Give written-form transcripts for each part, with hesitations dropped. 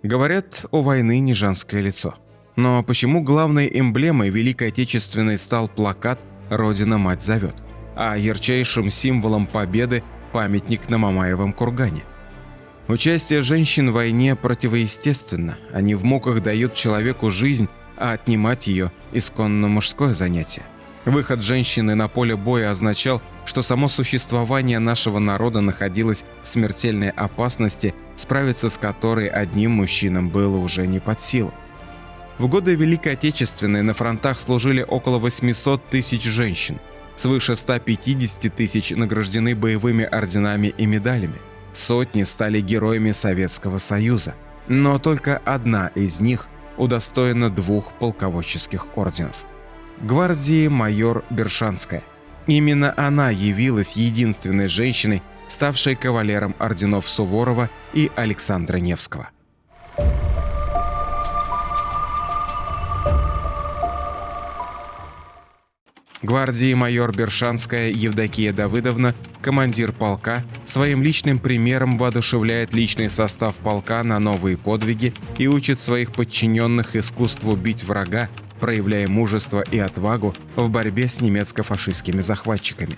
Говорят, у войны не женское лицо. Но почему главной эмблемой Великой Отечественной стал плакат «Родина-мать зовет», а ярчайшим символом победы – памятник на Мамаевом кургане? Участие женщин в войне противоестественно, они в муках дают человеку жизнь, а отнимать ее – исконно мужское занятие. Выход женщины на поле боя означал, что само существование нашего народа находилось в смертельной опасности, справиться с которой одним мужчинам было уже не под силу. В годы Великой Отечественной на фронтах служили около 800 тысяч женщин, свыше 150 тысяч награждены боевыми орденами и медалями, сотни стали героями Советского Союза, но только одна из них удостоена 2 полководческих орденов. Гвардии майор Бершанская. Именно она явилась единственной женщиной, ставшей кавалером орденов Суворова и Александра Невского. Гвардии майор Бершанская Евдокия Давыдовна, командир полка, своим личным примером воодушевляет личный состав полка на новые подвиги и учит своих подчиненных искусству бить врага, проявляя мужество и отвагу в борьбе с немецко-фашистскими захватчиками.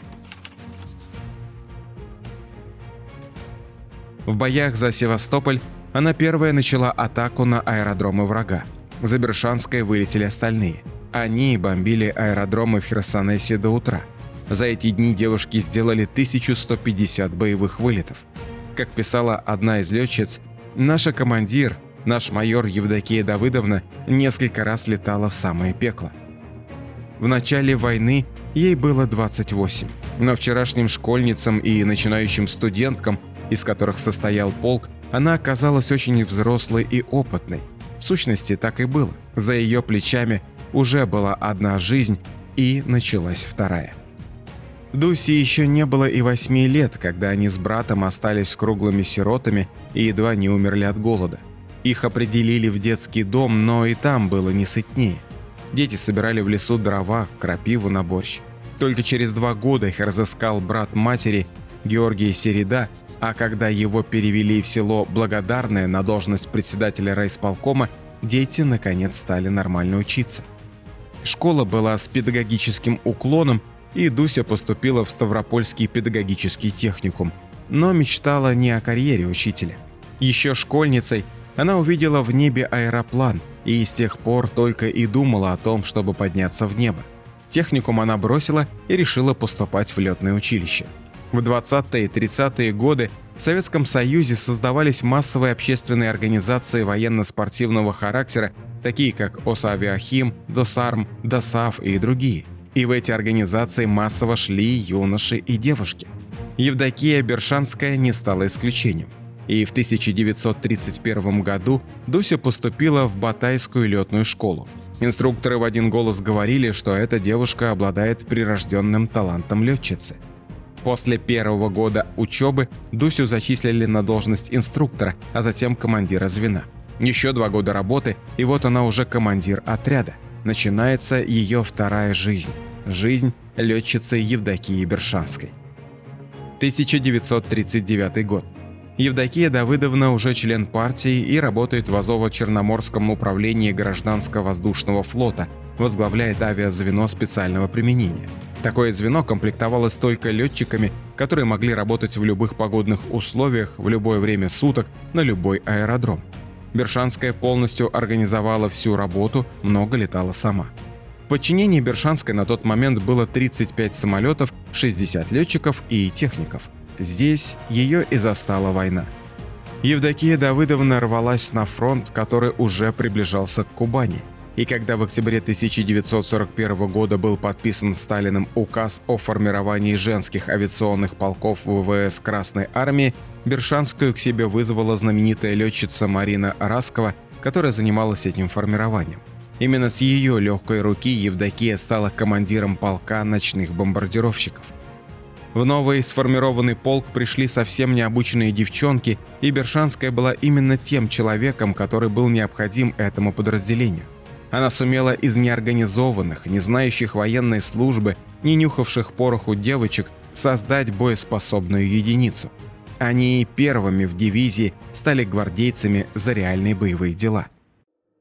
В боях за Севастополь она первая начала атаку на аэродромы врага. За Бершанской вылетели остальные. Они бомбили аэродромы в Херсонесе до утра. За эти дни девушки сделали 1150 боевых вылетов. Как писала одна из летчиц, «Наша командир, наш майор Евдокия Давыдовна несколько раз летала в самое пекло». В начале войны ей было 28, но вчерашним школьницам и начинающим студенткам, из которых состоял полк, она оказалась очень взрослой и опытной. В сущности, так и было. За ее плечами уже была одна жизнь, и началась вторая. Дусе еще не было и 8 лет, когда они с братом остались круглыми сиротами и едва не умерли от голода. Их определили в детский дом, но и там было не сытнее. Дети собирали в лесу дрова, крапиву на борщ. Только через 2 года их разыскал брат матери Георгий Середа, а когда его перевели в село Благодарное на должность председателя райисполкома, дети наконец стали нормально учиться. Школа была с педагогическим уклоном, и Дуся поступила в Ставропольский педагогический техникум, но мечтала не о карьере учителя. Еще школьницей она увидела в небе аэроплан и с тех пор только и думала о том, чтобы подняться в небо. Техникум она бросила и решила поступать в летное училище. В 20-е и 30-е годы в Советском Союзе создавались массовые общественные организации военно-спортивного характера, такие как Осавиахим, Досарм, Досав и другие. И в эти организации массово шли юноши и девушки. Евдокия Бершанская не стала исключением. И в 1931 году Дуся поступила в Батайскую летную школу. Инструкторы в один голос говорили, что эта девушка обладает прирожденным талантом летчицы. После первого года учебы Дусю зачислили на должность инструктора, а затем командира звена. Еще 2 года работы, и вот она уже командир отряда. Начинается ее вторая жизнь. Жизнь летчицы Евдокии Бершанской. 1939 год. Евдокия Давыдовна уже член партии и работает в Азово-Черноморском управлении гражданско-воздушного флота, возглавляет авиазвено специального применения. Такое звено комплектовалось только летчиками, которые могли работать в любых погодных условиях, в любое время суток, на любой аэродром. Бершанская полностью организовала всю работу, много летала сама. В подчинении Бершанской на тот момент было 35 самолетов, 60 летчиков и техников. Здесь ее и застала война. Евдокия Давыдовна рвалась на фронт, который уже приближался к Кубани. И когда в октябре 1941 года был подписан Сталиным указ о формировании женских авиационных полков ВВС Красной Армии, Бершанскую к себе вызвала знаменитая летчица Марина Раскова, которая занималась этим формированием. Именно с ее легкой руки Евдокия стала командиром полка ночных бомбардировщиков. В новый сформированный полк пришли совсем необученные девчонки, и Бершанская была именно тем человеком, который был необходим этому подразделению. Она сумела из неорганизованных, не знающих военной службы, не нюхавших пороху девочек создать боеспособную единицу. Они первыми в дивизии стали гвардейцами за реальные боевые дела.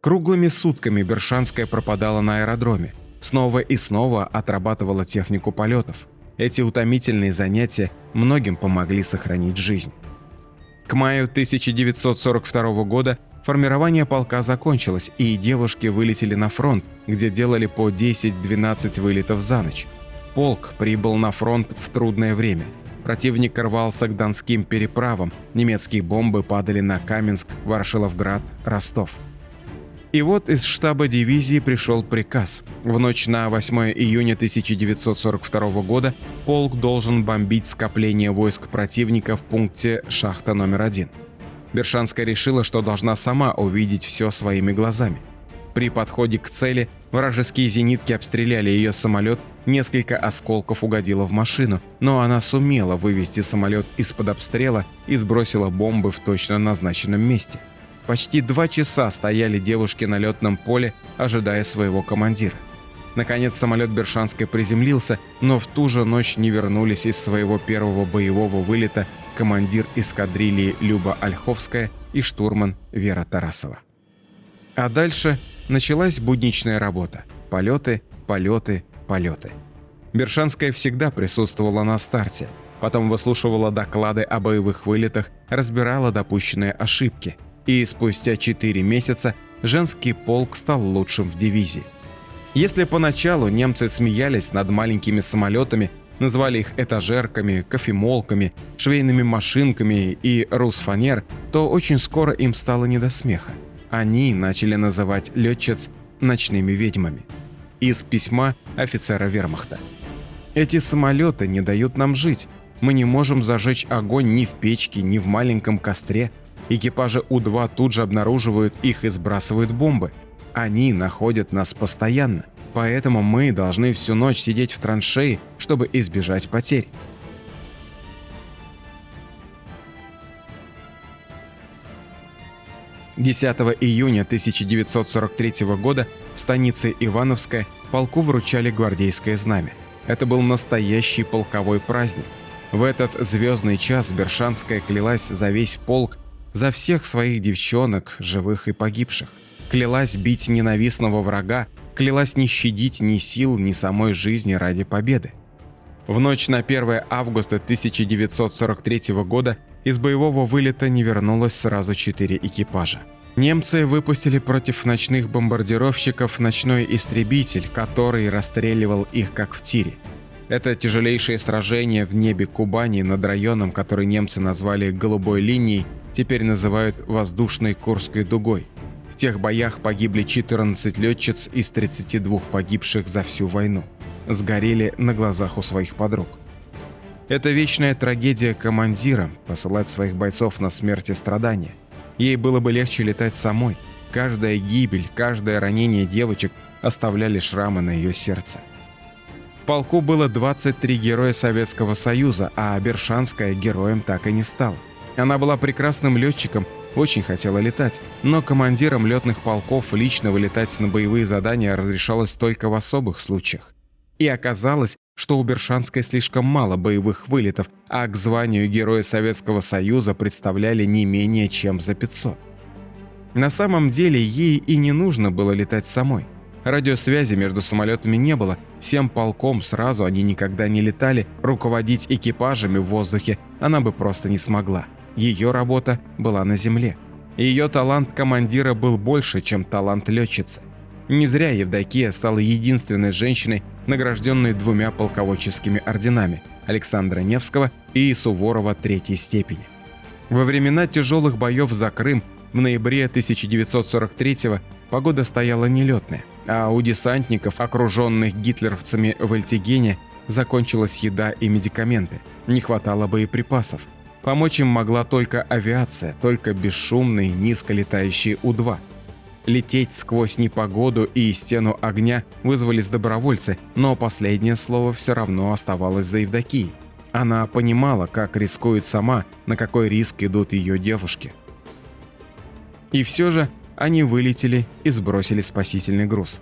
Круглыми сутками Бершанская пропадала на аэродроме, снова и снова отрабатывала технику полетов. Эти утомительные занятия многим помогли сохранить жизнь. К маю 1942 года формирование полка закончилось, и девушки вылетели на фронт, где делали по 10-12 вылетов за ночь. Полк прибыл на фронт в трудное время. Противник рвался к Донским переправам, немецкие бомбы падали на Каменск, Ворошиловград, Ростов. И вот из штаба дивизии пришел приказ. В ночь на 8 июня 1942 года полк должен бомбить скопление войск противника в пункте «Шахта номер 1». Бершанская решила, что должна сама увидеть все своими глазами. При подходе к цели вражеские зенитки обстреляли ее самолет, несколько осколков угодило в машину, но она сумела вывести самолет из-под обстрела и сбросила бомбы в точно назначенном месте. Почти 2 часа стояли девушки на летном поле, ожидая своего командира. Наконец самолет Бершанской приземлился, но в ту же ночь не вернулись из своего первого боевого вылета командир эскадрильи Люба Ольховская и штурман Вера Тарасова. А дальше началась будничная работа. Полеты, полеты, полеты. Бершанская всегда присутствовала на старте, потом выслушивала доклады о боевых вылетах, разбирала допущенные ошибки. И спустя 4 месяца женский полк стал лучшим в дивизии. Если поначалу немцы смеялись над маленькими самолетами, называли их этажерками, кофемолками, швейными машинками и русфанер, то очень скоро им стало не до смеха. Они начали называть летчиц ночными ведьмами. Из письма офицера вермахта. «Эти самолеты не дают нам жить. Мы не можем зажечь огонь ни в печке, ни в маленьком костре. Экипажи У-2 тут же обнаруживают их и сбрасывают бомбы. Они находят нас постоянно, поэтому мы должны всю ночь сидеть в траншеи, чтобы избежать потерь». «10 июня 1943 года в станице Ивановская полку вручали гвардейское знамя. Это был настоящий полковой праздник. В этот звездный час Бершанская клялась за весь полк, за всех своих девчонок, живых и погибших. Клялась бить ненавистного врага, клялась не щадить ни сил, ни самой жизни ради победы. В ночь на 1 августа 1943 года из боевого вылета не вернулось сразу 4 экипажа. Немцы выпустили против ночных бомбардировщиков ночной истребитель, который расстреливал их как в тире. Это тяжелейшее сражение в небе Кубани над районом, который немцы назвали «Голубой линией», теперь называют «Воздушной Курской дугой». В тех боях погибли 14 летчиц из 32 погибших за всю войну. Сгорели на глазах у своих подруг. Это вечная трагедия командира – посылать своих бойцов на смерть и страдания. Ей было бы легче летать самой. Каждая гибель, каждое ранение девочек оставляли шрамы на ее сердце. В полку было 23 героя Советского Союза, а Бершанская героем так и не стала. Она была прекрасным летчиком, очень хотела летать, но командирам летных полков лично вылетать на боевые задания разрешалось только в особых случаях. И оказалось, что у Бершанской слишком мало боевых вылетов, а к званию Героя Советского Союза представляли не менее чем за 500. На самом деле ей и не нужно было летать самой. Радиосвязи между самолетами не было, всем полком сразу они никогда не летали, руководить экипажами в воздухе она бы просто не смогла. Ее работа была на земле. Ее талант командира был больше, чем талант летчицы. Не зря Евдокия стала единственной женщиной, награжденной 2 полководческими орденами – Александра Невского и Суворова 3-й степени. Во времена тяжелых боев за Крым в ноябре 1943-го погода стояла нелетная, а у десантников, окруженных гитлеровцами в Эльтигене, закончилась еда и медикаменты, не хватало боеприпасов. Помочь им могла только авиация, только бесшумные низколетающие У-2. Лететь сквозь непогоду и стену огня вызвались добровольцы, но последнее слово все равно оставалось за Евдокией. Она понимала, как рискует сама, на какой риск идут ее девушки. И все же они вылетели и сбросили спасительный груз.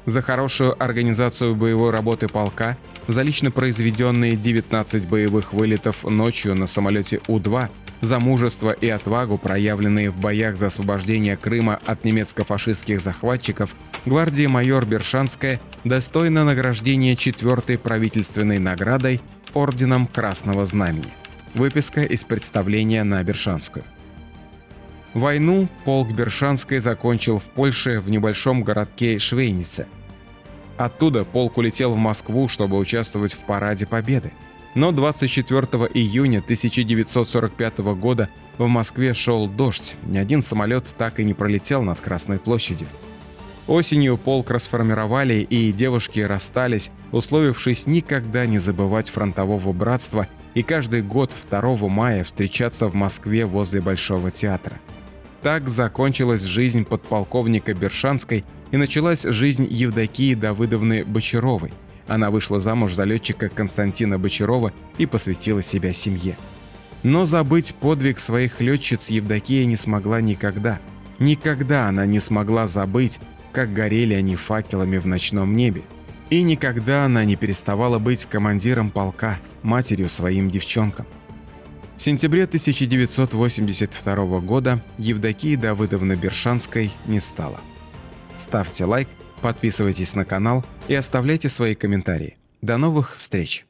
За хорошую организацию боевой работы полка, за лично произведенные 19 боевых вылетов ночью на самолете У-2, за мужество и отвагу, проявленные в боях за освобождение Крыма от немецко-фашистских захватчиков, гвардия майор Бершанская достойна награждения 4-й правительственной наградой Орденом Красного Знамени. Выписка из представления на Бершанскую. Войну полк Бершанской закончил в Польше в небольшом городке Швейнице. Оттуда полк улетел в Москву, чтобы участвовать в Параде Победы. Но 24 июня 1945 года в Москве шел дождь, ни один самолет так и не пролетел над Красной площадью. Осенью полк расформировали, и девушки расстались, условившись никогда не забывать фронтового братства и каждый год 2 мая встречаться в Москве возле Большого театра. Так закончилась жизнь подполковника Бершанской и началась жизнь Евдокии Давыдовны Бочаровой. Она вышла замуж за летчика Константина Бочарова и посвятила себя семье. Но забыть подвиг своих летчиц Евдокия не смогла никогда. Никогда она не смогла забыть, как горели они факелами в ночном небе. И никогда она не переставала быть командиром полка, матерью своим девчонкам. В сентябре 1982 года Евдокии Давыдовны Бершанской не стало. Ставьте лайк, подписывайтесь на канал и оставляйте свои комментарии. До новых встреч!